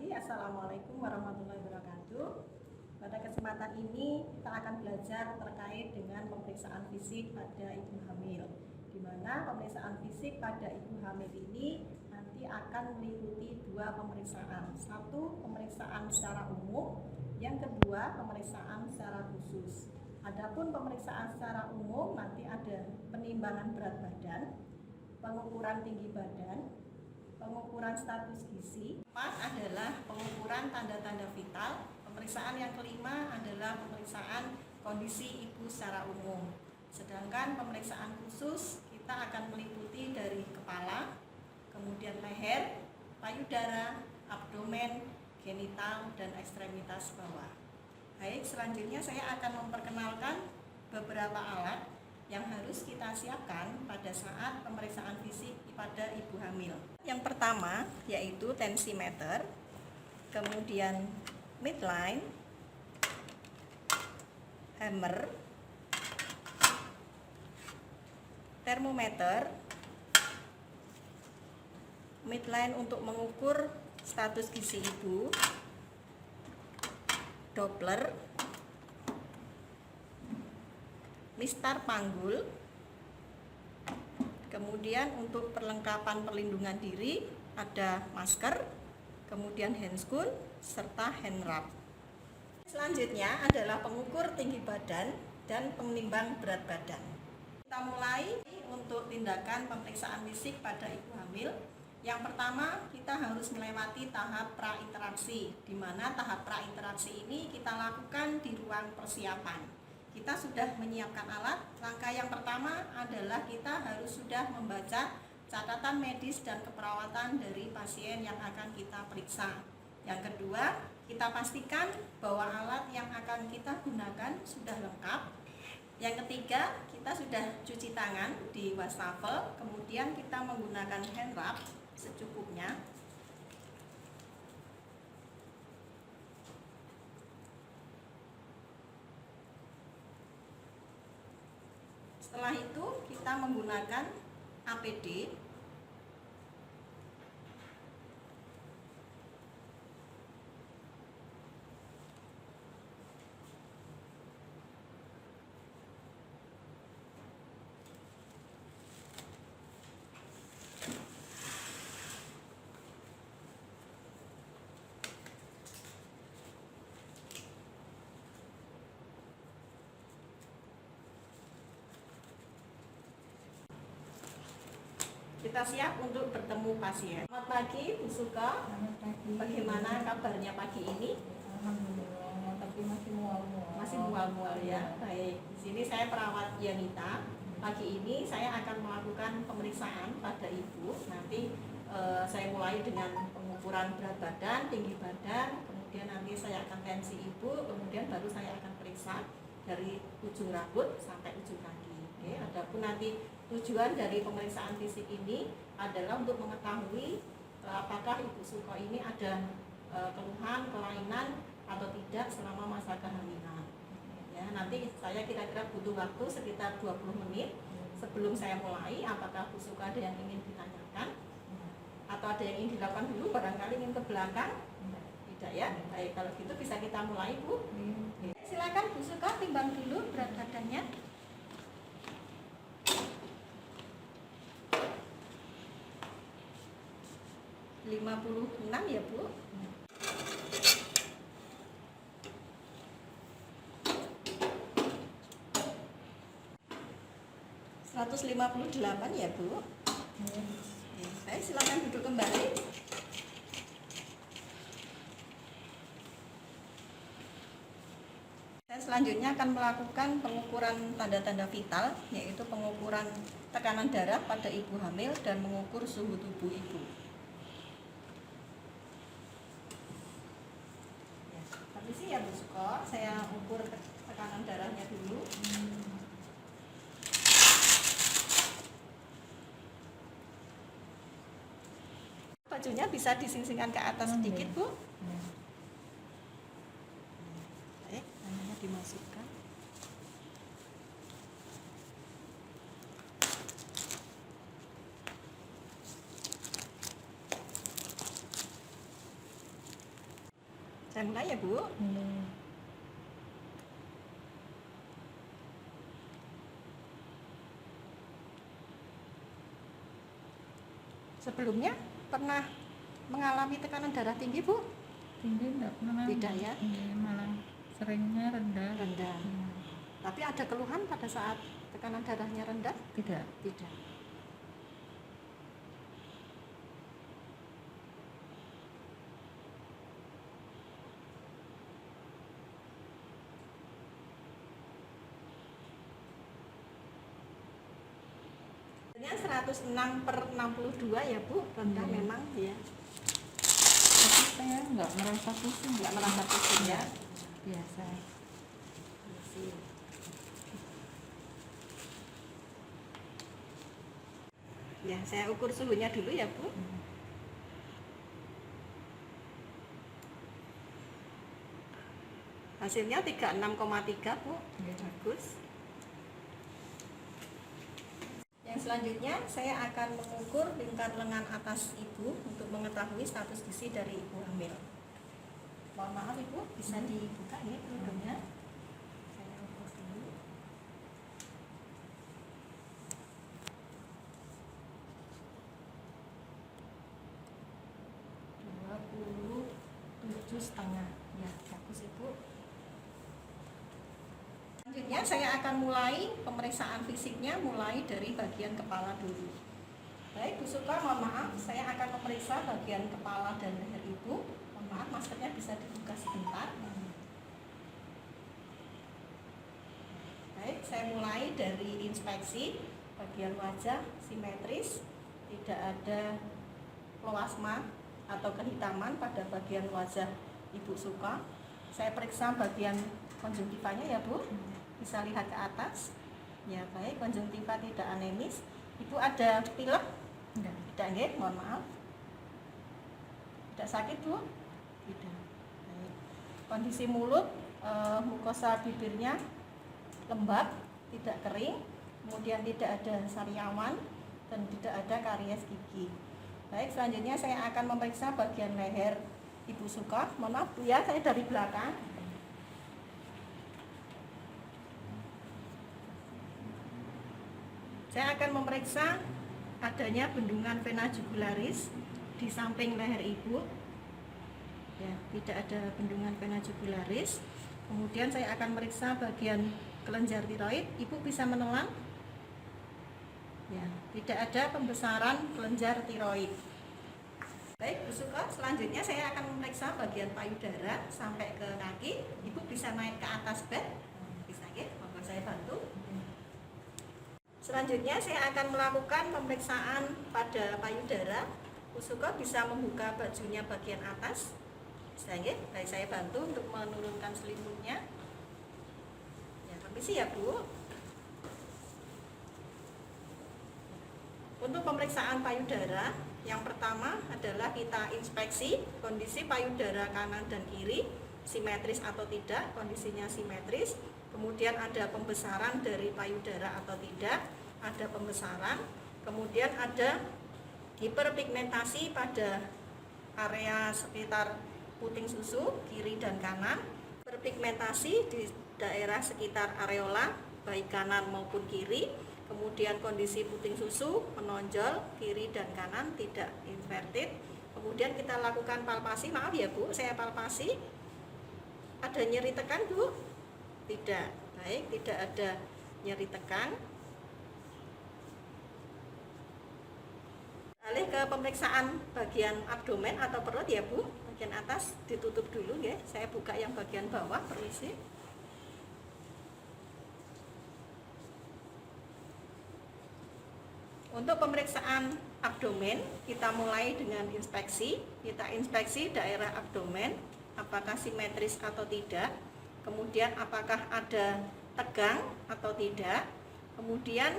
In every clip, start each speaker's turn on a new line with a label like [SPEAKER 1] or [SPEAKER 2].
[SPEAKER 1] pagi, Assalamualaikum warahmatullahi wabarakatuh. Pada kesempatan ini kita akan belajar terkait dengan pemeriksaan fisik pada ibu hamil, di mana pemeriksaan fisik pada ibu hamil ini nanti akan meliputi dua pemeriksaan. Satu, pemeriksaan secara umum, yang kedua, pemeriksaan secara khusus. Adapun pemeriksaan secara umum nanti ada penimbangan berat badan, pengukuran tinggi badan, pengukuran status gizi. Empat adalah pengukuran tanda-tanda vital. Pemeriksaan yang kelima adalah pemeriksaan kondisi ibu secara umum. Sedangkan pemeriksaan khusus kita akan meliputi dari kepala, kemudian leher, payudara, abdomen, genital, dan ekstremitas bawah. Baik, selanjutnya saya akan memperkenalkan beberapa alat yang harus kita siapkan pada saat pemeriksaan fisik pada ibu hamil. Yang pertama yaitu tensimeter, kemudian midline, hammer, termometer, midline untuk mengukur status gizi ibu, Doppler, mistar panggul, kemudian untuk perlengkapan perlindungan diri ada masker, kemudian handscoon, serta hand wrap. Selanjutnya adalah pengukur tinggi badan dan penimbang berat badan. Kita mulai untuk tindakan pemeriksaan fisik pada ibu hamil. Yang pertama, kita harus melewati tahap prainteraksi, di mana tahap prainteraksi ini kita lakukan di ruang persiapan. Kita sudah menyiapkan alat. Langkah yang pertama adalah kita harus sudah membaca catatan medis dan keperawatan dari pasien yang akan kita periksa. Yang kedua, kita pastikan bahwa alat yang akan kita gunakan sudah lengkap. Yang ketiga, kita sudah cuci tangan di wastafel, kemudian kita menggunakan hand wrap secukupnya. Setelah itu kita menggunakan APD. Kita siap untuk bertemu pasien. Selamat pagi, Bu Suka.
[SPEAKER 2] Selamat pagi.
[SPEAKER 1] Bagaimana kabarnya pagi ini?
[SPEAKER 2] Alhamdulillah, tapi masih mual-mual.
[SPEAKER 1] Masih mual-mual ya. Baik. Di sini saya perawat Yanita. Pagi ini saya akan melakukan pemeriksaan pada ibu. Nanti saya mulai dengan pengukuran berat badan, tinggi badan, kemudian nanti saya akan tensi ibu, kemudian baru saya akan periksa dari ujung rambut sampai ujung kaki. Oke. Adapun nanti tujuan dari pemeriksaan fisik ini adalah untuk mengetahui apakah Ibu Suko ini ada keluhan, kelainan atau tidak selama masa kehamilan. Ya, nanti saya kira-kira butuh waktu sekitar 20 menit sebelum saya mulai. Apakah Bu Suko ada yang ingin ditanyakan atau ada yang ingin dilakukan dulu, barangkali ingin ke belakang? Tidak ya? Baik, kalau gitu bisa kita mulai, Bu. Silakan Bu Suko timbang dulu berat badannya. 56 ya, Bu. ...158 ya, Bu. Baik, silakan duduk kembali. Saya selanjutnya akan melakukan pengukuran tanda-tanda vital, yaitu pengukuran tekanan darah pada ibu hamil dan mengukur suhu tubuh ibu. Permisi ya Bu Suko, saya ukur tekanan darahnya dulu. Bajunya bisa disingsingkan ke atas sedikit, Bu. Baik, tangannya dimasukkan. Saya mulai ya, Bu. Sebelumnya pernah mengalami tekanan darah tinggi, Bu?
[SPEAKER 2] Tinggi enggak pernah.
[SPEAKER 1] Tidak ya?
[SPEAKER 2] Malah seringnya rendah.
[SPEAKER 1] Rendah. Tapi ada keluhan pada saat tekanan darahnya rendah?
[SPEAKER 2] Tidak.
[SPEAKER 1] Tidak. Ini 106/62 ya, Bu. Rendah memang ya.
[SPEAKER 2] Tapi saya nggak merasa pusing.
[SPEAKER 1] Nggak merasa pusing ya.
[SPEAKER 2] Biasa.
[SPEAKER 1] Ya, saya ukur suhunya dulu ya, Bu. Hasilnya 36,3, Bu.
[SPEAKER 2] Ya.
[SPEAKER 1] Bagus. Yang selanjutnya saya akan mengukur lingkar lengan atas Ibu untuk mengetahui status gizi dari Ibu hamil. Mohon maaf Ibu, bisa dibuka ya kerudungnya. Saya ukur dulu. 27,5. Ya, bagus Ibu. Selanjutnya saya akan mulai pemeriksaan fisiknya mulai dari bagian kepala dulu. Baik, Bu Suka, mohon maaf, saya akan memeriksa bagian kepala dan leher Ibu. Mohon maaf, maskernya bisa dibuka sebentar. Baik, saya mulai dari inspeksi bagian wajah simetris, tidak ada plasma atau kehitaman pada bagian wajah Ibu Suka. Saya periksa bagian konjungtivanya ya, Bu. Bisa lihat ke atas. Ya, baik, konjungtiva tidak anemis. Ibu ada pilek?
[SPEAKER 2] Enggak.
[SPEAKER 1] Tidak, nggih, mohon maaf. Tidak sakit, Bu? Tidak. Baik. Kondisi mulut, mukosa bibirnya lembab, tidak kering, kemudian tidak ada sariawan dan tidak ada karies gigi. Baik, selanjutnya saya akan memeriksa bagian leher Ibu Suka. Mohon maaf, Bu ya, saya dari belakang. Saya akan memeriksa adanya bendungan vena jugularis di samping leher Ibu. Ya, tidak ada bendungan vena jugularis. Kemudian saya akan meriksa bagian kelenjar tiroid. Ibu bisa menelan? Ya, tidak ada pembesaran kelenjar tiroid. Baik, Bu Suka, selanjutnya saya akan memeriksa bagian payudara sampai ke kaki. Ibu bisa naik ke atas bed? Bisa ya, monggo saya bantu. Selanjutnya saya akan melakukan pemeriksaan pada payudara. Bu Suka bisa membuka bajunya bagian atas. Bisa ya? Baik, saya bantu untuk menurunkan selimutnya. Ya, permisi ya, Bu. Untuk pemeriksaan payudara, yang pertama adalah kita inspeksi kondisi payudara kanan dan kiri, simetris atau tidak, kondisinya simetris. Kemudian ada pembesaran dari payudara atau tidak, ada pembesaran. Kemudian ada hiperpigmentasi pada area sekitar puting susu kiri dan kanan, hiperpigmentasi di daerah sekitar areola baik kanan maupun kiri. Kemudian kondisi puting susu menonjol kiri dan kanan, tidak inverted. Kemudian kita lakukan palpasi. Maaf ya, Bu, saya palpasi. Ada nyeri tekan, Bu? Tidak. Baik, tidak ada nyeri tekan. Alih ke pemeriksaan bagian abdomen atau perut ya, Bu. Bagian atas ditutup dulu ya. Saya buka yang bagian bawah, permisi. Untuk pemeriksaan abdomen, kita mulai dengan inspeksi. Kita inspeksi daerah abdomen, apakah simetris atau tidak. Kemudian apakah ada tegang atau tidak. Kemudian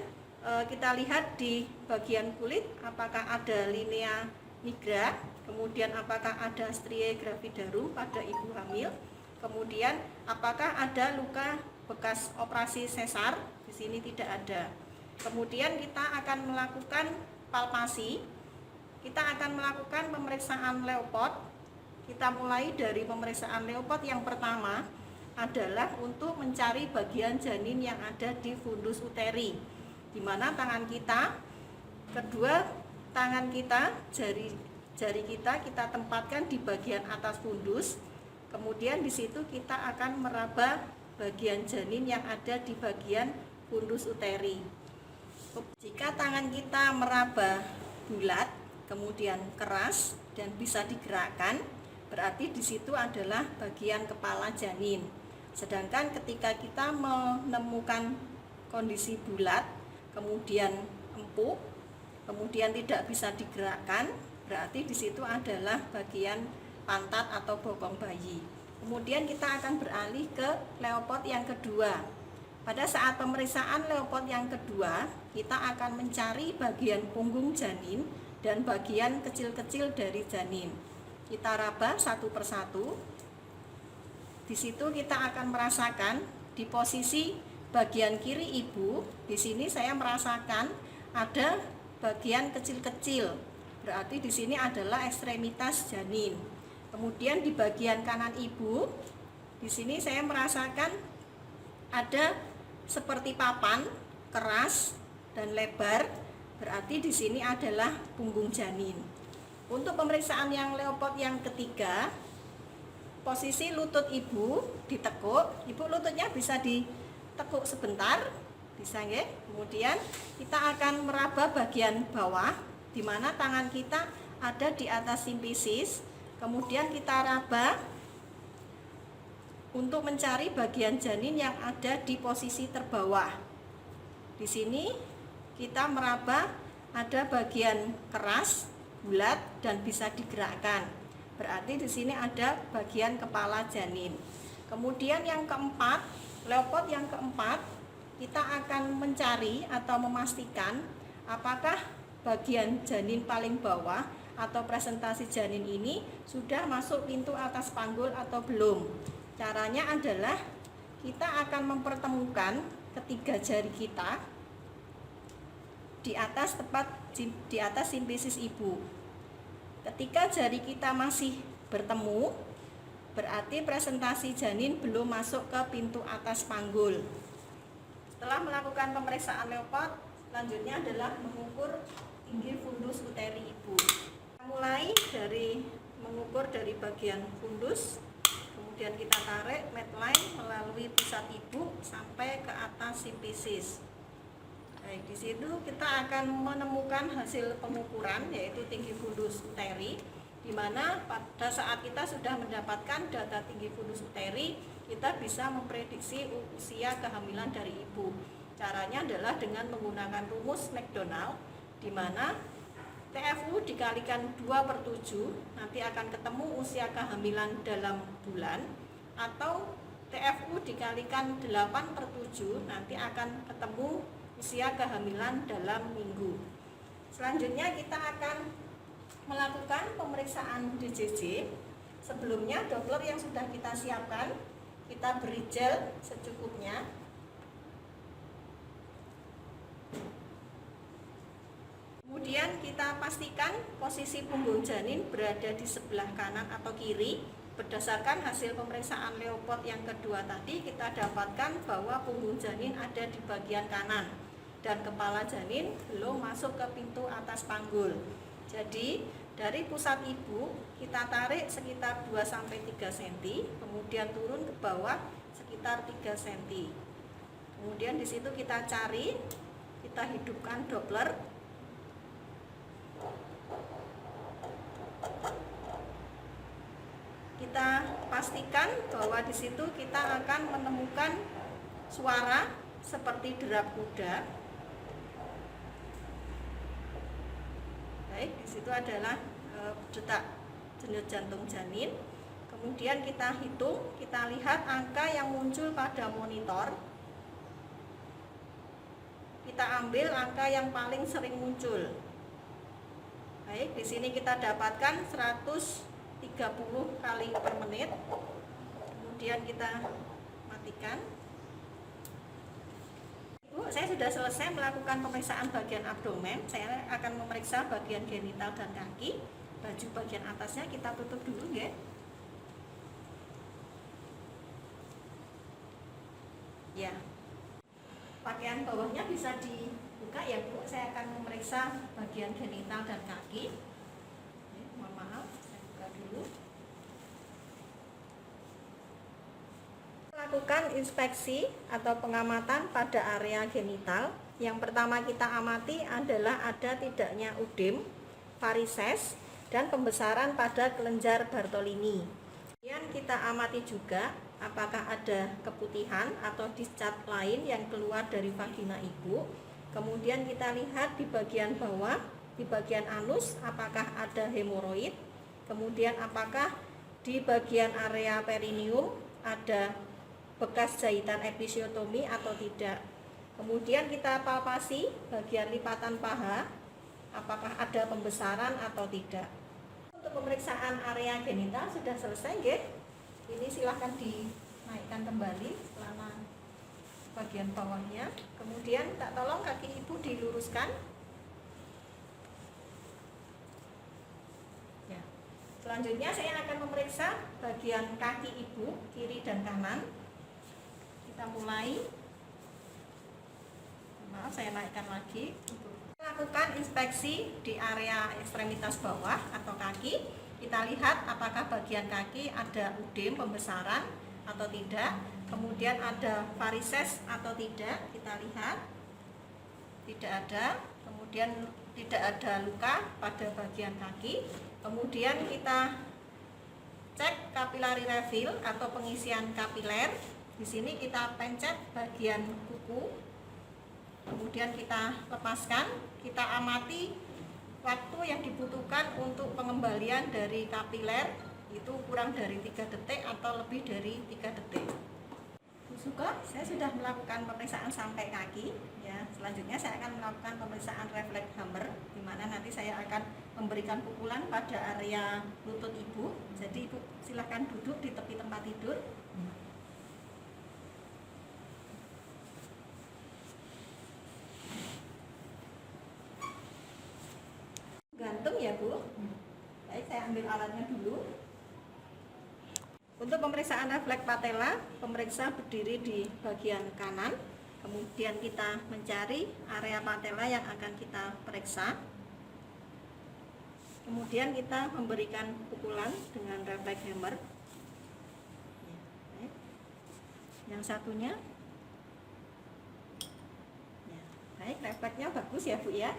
[SPEAKER 1] kita lihat di bagian kulit, apakah ada linea nigra. Kemudian apakah ada striae gravidarum pada ibu hamil. Kemudian apakah ada luka bekas operasi sesar. Di sini tidak ada. Kemudian kita akan melakukan palpasi. Kita akan melakukan pemeriksaan Leopard Kita mulai dari pemeriksaan leopard. Yang pertama adalah untuk mencari bagian janin yang ada di fundus uteri, di mana tangan kita, kedua tangan kita, jari kita tempatkan di bagian atas fundus. Kemudian di situ kita akan meraba bagian janin yang ada di bagian fundus uteri. Jika tangan kita meraba bulat, kemudian keras dan bisa digerakkan, berarti di situ adalah bagian kepala janin. Sedangkan ketika kita menemukan kondisi bulat, kemudian empuk, kemudian tidak bisa digerakkan, berarti di situ adalah bagian pantat atau bokong bayi. Kemudian kita akan beralih ke leopard yang kedua. Pada saat pemeriksaan leopard yang kedua, kita akan mencari bagian punggung janin dan bagian kecil-kecil dari janin. Kita raba satu persatu. Di situ kita akan merasakan di posisi bagian kiri ibu. Di sini saya merasakan ada bagian kecil-kecil. Berarti di sini adalah ekstremitas janin. Kemudian di bagian kanan ibu, di sini saya merasakan ada seperti papan keras dan lebar. Berarti di sini adalah punggung janin. Untuk pemeriksaan yang leopard yang ketiga, posisi lutut ibu ditekuk. Ibu lututnya bisa ditekuk sebentar, bisa nggih? Kemudian kita akan meraba bagian bawah, di mana tangan kita ada di atas simpisis. Kemudian kita raba untuk mencari bagian janin yang ada di posisi terbawah. Di sini kita meraba ada bagian keras, bulat dan bisa digerakkan. Berarti di sini ada bagian kepala janin. Kemudian yang keempat, leopard yang keempat, kita akan mencari atau memastikan apakah bagian janin paling bawah atau presentasi janin ini sudah masuk pintu atas panggul atau belum. Caranya adalah kita akan mempertemukan ketiga jari kita di atas simpisis ibu. Ketika jari kita masih bertemu, berarti presentasi janin belum masuk ke pintu atas panggul. Setelah melakukan pemeriksaan leopard, selanjutnya adalah mengukur tinggi fundus uteri ibu. Mulai dari mengukur dari bagian fundus, kemudian kita tarik medline melalui pusat ibu sampai ke atas simpisis. Baik, di situ kita akan menemukan hasil pengukuran, yaitu tinggi fundus uteri, di mana pada saat kita sudah mendapatkan data tinggi fundus uteri, kita bisa memprediksi usia kehamilan dari ibu. Caranya adalah dengan menggunakan rumus McDonald, di mana TFU dikalikan 2/7 nanti akan ketemu usia kehamilan dalam bulan, atau TFU dikalikan 8/7 nanti akan ketemu usia kehamilan dalam minggu. Selanjutnya kita akan melakukan pemeriksaan DJJ. Sebelumnya Doppler yang sudah kita siapkan, kita beri gel secukupnya. Kemudian kita pastikan posisi punggung janin berada di sebelah kanan atau kiri. Berdasarkan hasil pemeriksaan leopard yang kedua tadi, kita dapatkan bahwa punggung janin ada di bagian kanan dan kepala janin belum masuk ke pintu atas panggul. Jadi dari pusat ibu kita tarik sekitar 2-3 cm, kemudian turun ke bawah sekitar 3 cm. Kemudian di situ kita cari, kita hidupkan Doppler. Kita pastikan bahwa di situ kita akan menemukan suara seperti derap kuda. Baik, di situ adalah detak denyut jantung janin. Kemudian kita hitung, kita lihat angka yang muncul pada monitor. Kita ambil angka yang paling sering muncul. Baik, di sini kita dapatkan 130 kali per menit. Kemudian kita matikan. Ibu, saya sudah selesai melakukan pemeriksaan bagian abdomen. Saya akan memeriksa bagian genital dan kaki. Baju bagian atasnya kita tutup dulu ya. Ya, pakaian bawahnya bisa dibuka ya Bu. Saya akan memeriksa bagian genital dan kaki. Oke, mohon maaf, saya buka dulu. Lakukan inspeksi atau pengamatan pada area genital. Yang pertama kita amati adalah ada tidaknya udem, varises, dan pembesaran pada kelenjar Bartolini. Kemudian kita amati juga apakah ada keputihan atau discharge lain yang keluar dari vagina ibu. Kemudian kita lihat di bagian bawah, di bagian anus apakah ada hemoroid. Kemudian apakah di bagian area perineum ada bekas jahitan episiotomi atau tidak. Kemudian kita palpasi bagian lipatan paha, apakah ada pembesaran atau tidak. Untuk pemeriksaan area genital sudah selesai, nggih. Ini silahkan dinaikkan kembali celana bagian bawahnya. Kemudian tak tolong kaki ibu diluruskan. Ya. Selanjutnya saya akan memeriksa bagian kaki ibu kiri dan kanan. Kita mulai. Maaf, saya naikkan lagi. Lakukan inspeksi di area ekstremitas bawah atau kaki. Kita lihat apakah bagian kaki ada udem pembesaran atau tidak. Kemudian ada varises atau tidak. Kita lihat tidak ada. Kemudian tidak ada luka pada bagian kaki. Kemudian kita cek kapilari refill atau pengisian kapiler. Di sini kita pencet bagian kuku, kemudian kita lepaskan, kita amati waktu yang dibutuhkan untuk pengembalian dari kapiler itu kurang dari 3 detik atau lebih dari 3 detik. Suka, saya sudah melakukan pemeriksaan sampai kaki. Ya, selanjutnya saya akan melakukan pemeriksaan refleks hammer, di mana nanti saya akan memberikan pukulan pada area lutut ibu. Jadi ibu silahkan duduk di tepi tempat tidur. Gantung ya Bu. Baik, saya ambil alatnya dulu. Untuk pemeriksaan refleks patella, pemeriksa berdiri di bagian kanan. Kemudian kita mencari area patella yang akan kita periksa. Kemudian kita memberikan pukulan dengan refleks hammer. Yang satunya. Baik, refleksnya bagus ya Bu ya.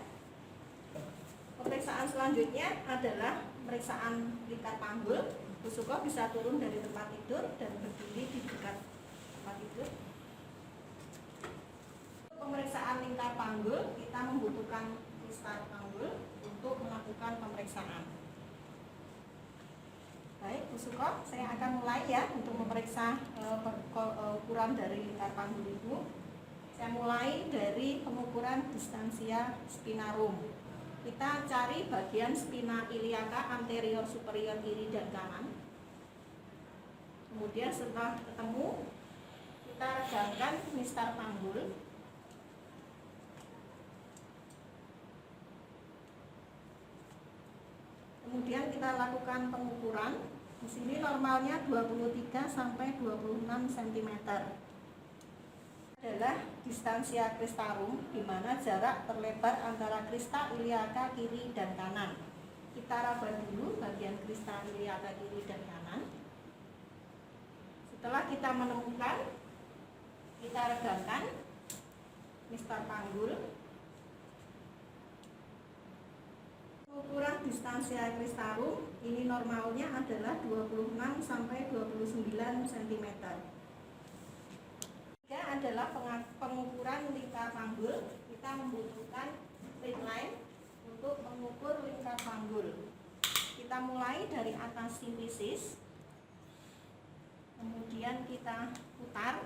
[SPEAKER 1] Pemeriksaan selanjutnya adalah pemeriksaan lingkar panggul. Bu Suko bisa turun dari tempat tidur dan berdiri di dekat tempat tidur. Untuk pemeriksaan lingkar panggul, kita membutuhkan kristal panggul untuk melakukan pemeriksaan. Baik, Bu Suko, saya akan mulai ya untuk memeriksa ukuran dari lingkar panggul ibu. Saya mulai dari pengukuran distansia spinarum. Kita cari bagian spina iliaca anterior superior kiri dan kanan. Kemudian setelah ketemu, kita regangkan mistar panggul. Kemudian kita lakukan pengukuran. Di sini normalnya 23 sampai 26 cm. Adalah distansia cristarum, di mana jarak terlebar antara crista iliaca kiri dan kanan. Kita raba dulu bagian crista iliaca kiri dan kanan. Setelah kita menemukan, kita regangkan mistar panggul. Ukuran distansia cristarum ini normalnya adalah 26 sampai 29 cm. Adalah pengukuran lingkar panggul. Kita membutuhkan ring line untuk mengukur lingkar panggul. Kita mulai dari atas simfisis, kemudian kita putar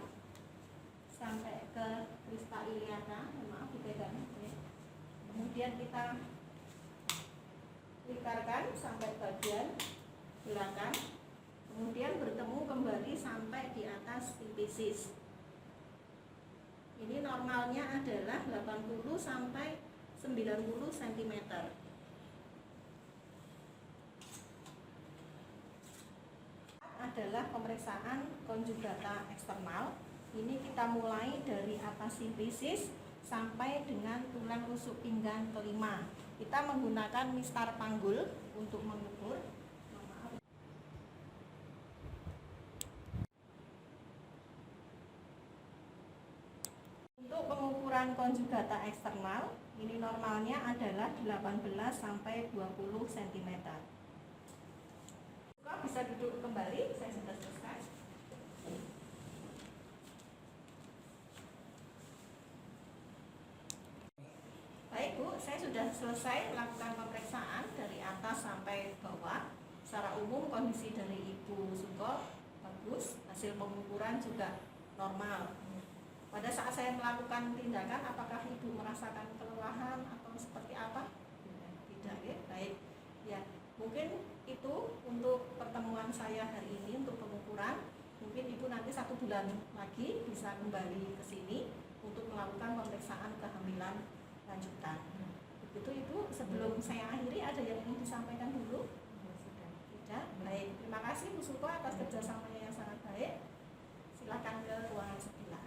[SPEAKER 1] sampai ke crista iliaca. Maaf dipegang. Kemudian kita lingkarkan sampai bagian belakang, kemudian bertemu kembali sampai di atas simfisis. Ini normalnya adalah 80 sampai 90 cm. Adalah pemeriksaan konjugata eksternal. Ini kita mulai dari atas simplisis sampai dengan tulang rusuk pinggang kelima. Kita menggunakan mistar panggul untuk mengukur. Untuk pengukuran konjugata eksternal, ini normalnya adalah 18 sampai 20 cm. Bisa duduk kembali, saya sudah selesai. Baik Bu, saya sudah selesai melakukan pemeriksaan dari atas sampai bawah. Secara umum kondisi dari Ibu Suko bagus, hasil pengukuran juga normal. Pada saat saya melakukan tindakan, apakah Ibu merasakan kelelahan atau seperti apa? Tidak, ya? Baik. Ya, mungkin itu untuk pertemuan saya hari ini untuk pengukuran. Mungkin Ibu nanti 1 bulan lagi bisa kembali ke sini untuk melakukan pemeriksaan kehamilan lanjutan. Begitu Ibu, sebelum saya akhiri ada yang ingin disampaikan dulu? Tidak? Baik, terima kasih Bu Suko atas kerjasamanya yang sangat baik. Silakan ke ruangan sebelah.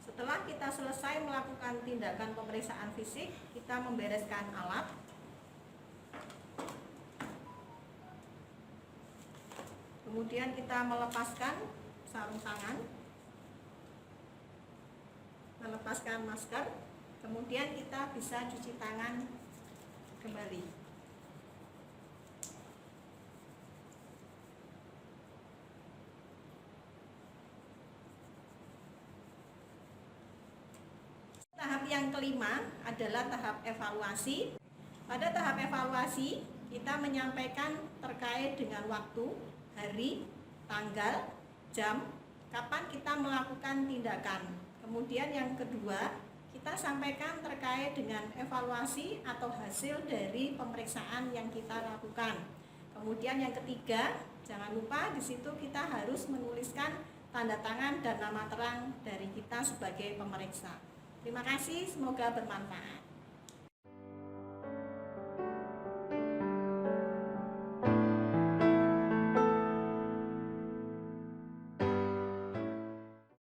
[SPEAKER 1] Setelah kita selesai melakukan tindakan pemeriksaan fisik, kita membereskan alat. Kemudian kita melepaskan sarung tangan, melepaskan masker, kemudian kita bisa cuci tangan kembali. Tahap yang kelima adalah tahap evaluasi. Pada tahap evaluasi, kita menyampaikan terkait dengan waktu, hari, tanggal, jam, kapan kita melakukan tindakan. Kemudian yang kedua, kita sampaikan terkait dengan evaluasi atau hasil dari pemeriksaan yang kita lakukan. Kemudian yang ketiga, jangan lupa di situ kita harus menuliskan tanda tangan dan nama terang dari kita sebagai pemeriksa. Terima kasih, semoga bermanfaat.